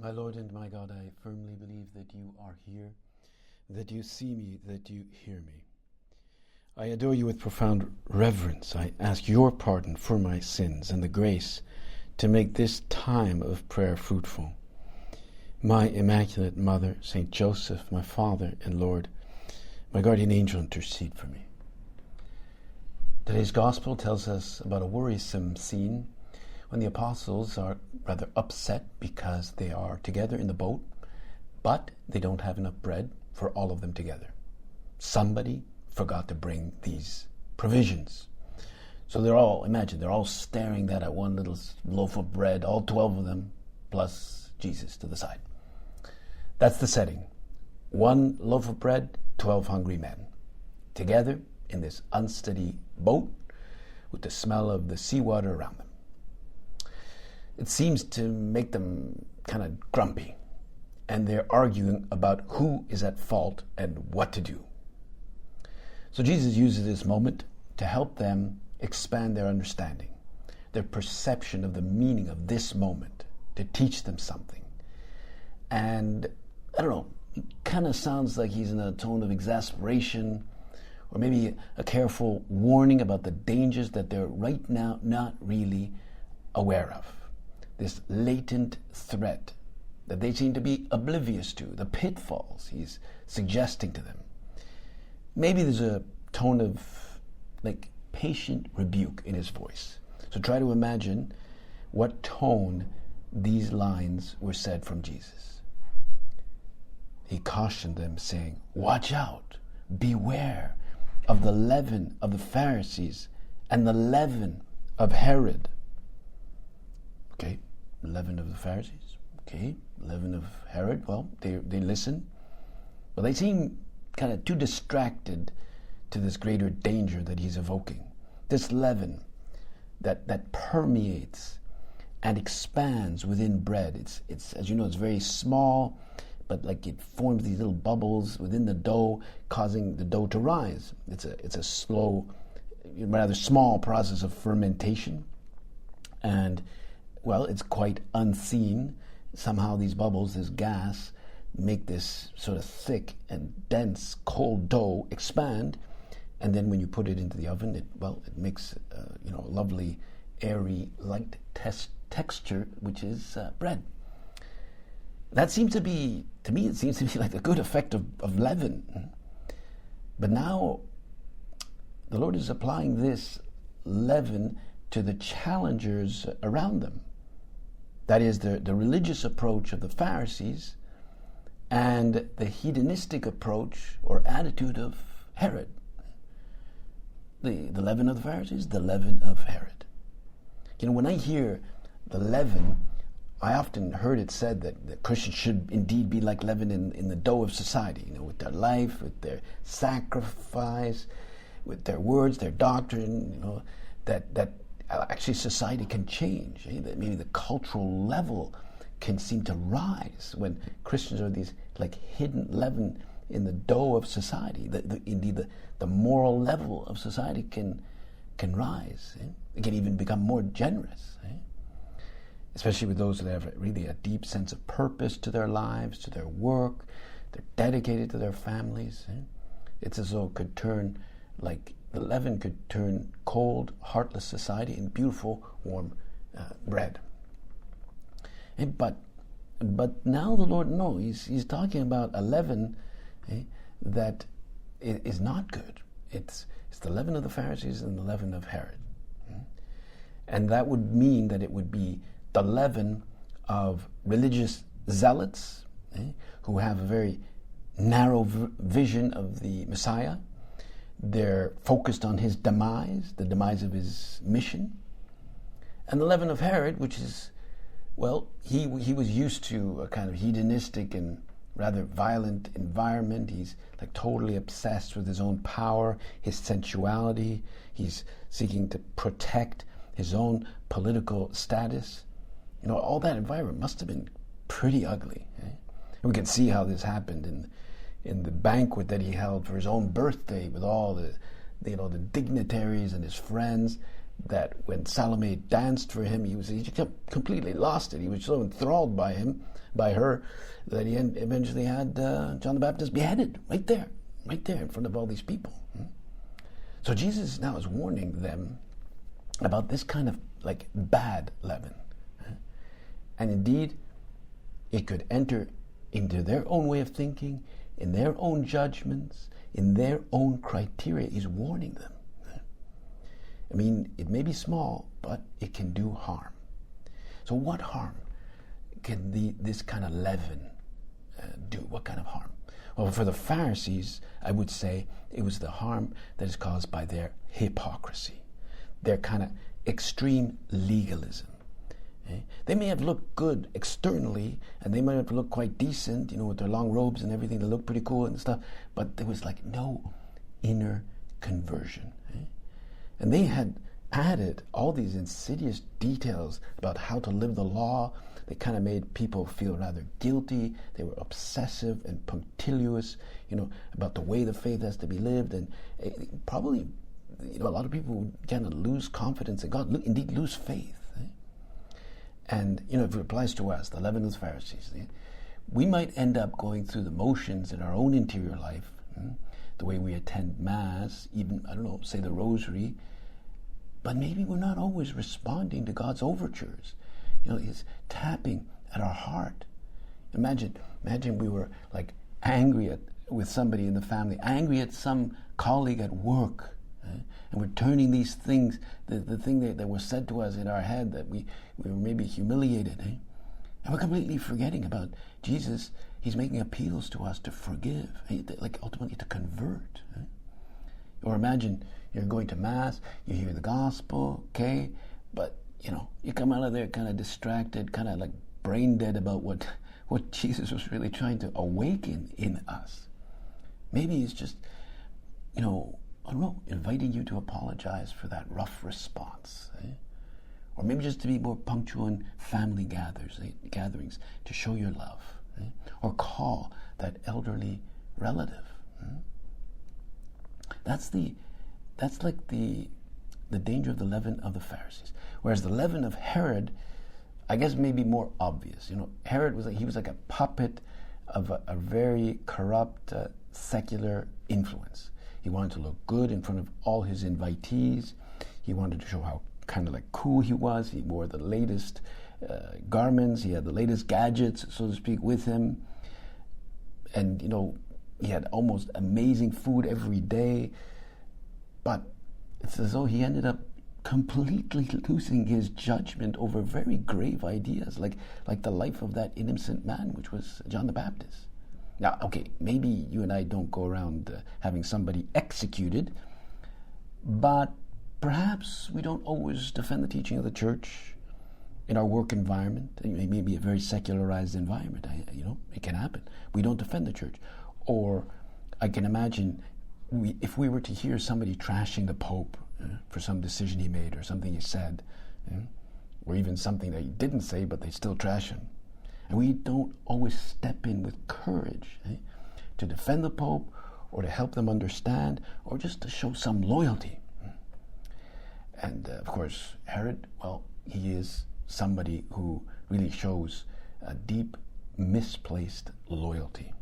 My Lord and my God, I firmly believe that you are here, that you see me, that you hear me. I adore you with profound reverence. I ask your pardon for my sins and the grace to make this time of prayer fruitful. My Immaculate Mother, Saint Joseph, my Father and Lord, my guardian angel, intercede for me. Today's Gospel tells us about a worrisome scene when the apostles are rather upset because they are together in the boat, but they don't have enough bread for all of them together. Somebody forgot to bring these provisions. So they're all staring at one little loaf of bread, all 12 of them, plus Jesus to the side. That's the setting. One loaf of bread, 12 hungry men, together in this unsteady boat with the smell of the seawater around them. It seems to make them kind of grumpy, and they're arguing about who is at fault and what to do. So Jesus uses this moment to help them expand their understanding, their perception of the meaning of this moment, to teach them something. And I don't know, it kind of sounds like he's in a tone of exasperation, or maybe a careful warning about the dangers that they're right now not really aware of. This latent threat that they seem to be oblivious to, the pitfalls he's suggesting to them. Maybe there's a tone of patient rebuke in his voice. So try to imagine what tone these lines were said from Jesus. He cautioned them, saying, "Watch out, beware of the leaven of the Pharisees and the leaven of Herod." Okay, leaven of the Pharisees. Okay, leaven of Herod. Well, they listen, but they seem kind of too distracted to this greater danger that he's evoking. This leaven that permeates and expands within bread. It's as you know, it's very small, but it forms these little bubbles within the dough, causing the dough to rise. It's a slow, rather small process of fermentation, and well, it's quite unseen. Somehow these bubbles, this gas, make this sort of thick and dense, cold dough expand, and then when you put it into the oven, it makes a lovely, airy, light texture, which is bread. That seems to be, to me, it seems to be like a good effect of leaven. But now, the Lord is applying this leaven to the challengers around them. That is the religious approach of the Pharisees and the hedonistic approach or attitude of Herod. The leaven of the Pharisees, the leaven of Herod. When I hear the leaven, I often heard it said that Christians should indeed be like leaven in the dough of society, with their life, with their sacrifice, with their words, their doctrine, that actually society can change. That maybe the cultural level can seem to rise when Christians are these hidden leaven in the dough of society. Indeed, the moral level of society can rise. It can even become more generous. Especially with those that have really a deep sense of purpose to their lives, to their work. They're dedicated to their families. It's as though it could turn the leaven could turn cold, heartless society in beautiful, warm bread. But now the Lord knows He's talking about a leaven that is not good. It's the leaven of the Pharisees and the leaven of Herod. And that would mean that it would be the leaven of religious zealots who have a very narrow vision of the Messiah. They're focused on his demise, the demise of his mission. And the leaven of Herod, which is, he was used to a kind of hedonistic and rather violent environment. He's totally obsessed with his own power, his sensuality. He's seeking to protect his own political status. All that environment must have been pretty ugly. And we can see how this happened in the banquet that he held for his own birthday with all the dignitaries and his friends. that when Salome danced for him, he completely lost it. He was so enthralled by her, that he eventually had John the Baptist beheaded right there in front of all these people. So Jesus now is warning them about this kind of like bad leaven. And indeed, it could enter into their own way of thinking, in their own judgments, in their own criteria. He's warning them. I mean, it may be small, but it can do harm. So what harm can this kind of leaven do? What kind of harm? Well, for the Pharisees, I would say it was the harm that is caused by their hypocrisy, their kind of extreme legalism. They may have looked good externally, and they might have looked quite decent, with their long robes and everything. They looked pretty cool and stuff, but there was like no inner conversion. And they had added all these insidious details about how to live the law. They kind of made people feel rather guilty. They were obsessive and punctilious, about the way the faith has to be lived. And probably, a lot of people would kind of lose confidence in God, indeed lose faith. And, if it applies to us, the leaven of the Pharisees, we might end up going through the motions in our own interior life, the way we attend Mass, even, say the Rosary, but maybe we're not always responding to God's overtures. He's tapping at our heart. Imagine we were like angry with somebody in the family, angry at some colleague at work, and we're turning these things, the thing that was said to us in our head, that we were maybe humiliated, and we're completely forgetting about Jesus. He's making appeals to us to forgive, like ultimately to convert. Or imagine you're going to Mass, you hear the gospel, okay, but you come out of there kind of distracted, kind of like brain dead about what Jesus was really trying to awaken in us. Maybe he's just, inviting you to apologize for that rough response. Or maybe just to be more punctual in family gatherings to show your love. Or call that elderly relative. That's like the danger of the leaven of the Pharisees. Whereas the leaven of Herod, I guess, may be more obvious. Herod was like a puppet of a very corrupt secular influence. He wanted to look good in front of all his invitees. He wanted to show how kind of like cool he was. He wore the latest garments. He had the latest gadgets, so to speak, with him. And, he had almost amazing food every day. But it's as though he ended up completely losing his judgment over very grave ideas, like the life of that innocent man, which was John the Baptist. Now, okay, maybe you and I don't go around having somebody executed, but perhaps we don't always defend the teaching of the church in our work environment. It may be a very secularized environment. It can happen. We don't defend the church. Or I can imagine if we were to hear somebody trashing the Pope for some decision he made or something he said, or even something that he didn't say, but they still trash him. And we don't always step in with courage to defend the Pope or to help them understand or just to show some loyalty. And of course, Herod, well, he is somebody who really shows a deep, misplaced loyalty.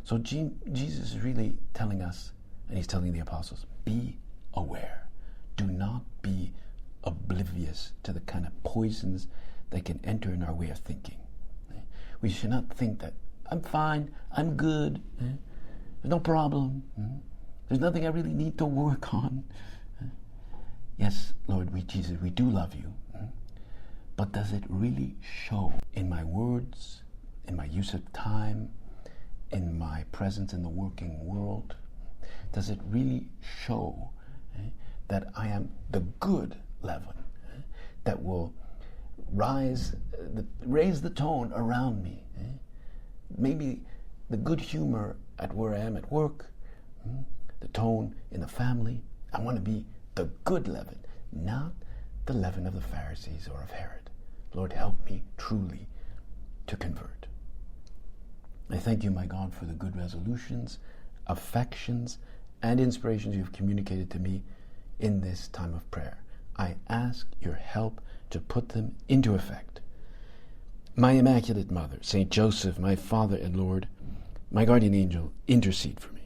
So Jesus is really telling us, and he's telling the apostles, be aware. Do not be oblivious to the kind of poisons that can enter in our way of thinking. We should not think that I'm fine, I'm good, there's no problem, there's nothing I really need to work on. Yes, Lord, Jesus, we do love you, but does it really show in my words, in my use of time, in my presence in the working world? Does it really show that I am the good leaven that will raise the tone around me? Maybe the good humor at where I am at work, the tone in the family. I want to be the good leaven, not the leaven of the Pharisees or of Herod. Lord, help me truly to convert. I thank you, my God, for the good resolutions, affections, and inspirations you've communicated to me in this time of prayer. I ask your help to put them into effect. My Immaculate Mother, Saint Joseph, my Father and Lord, my guardian angel, intercede for me.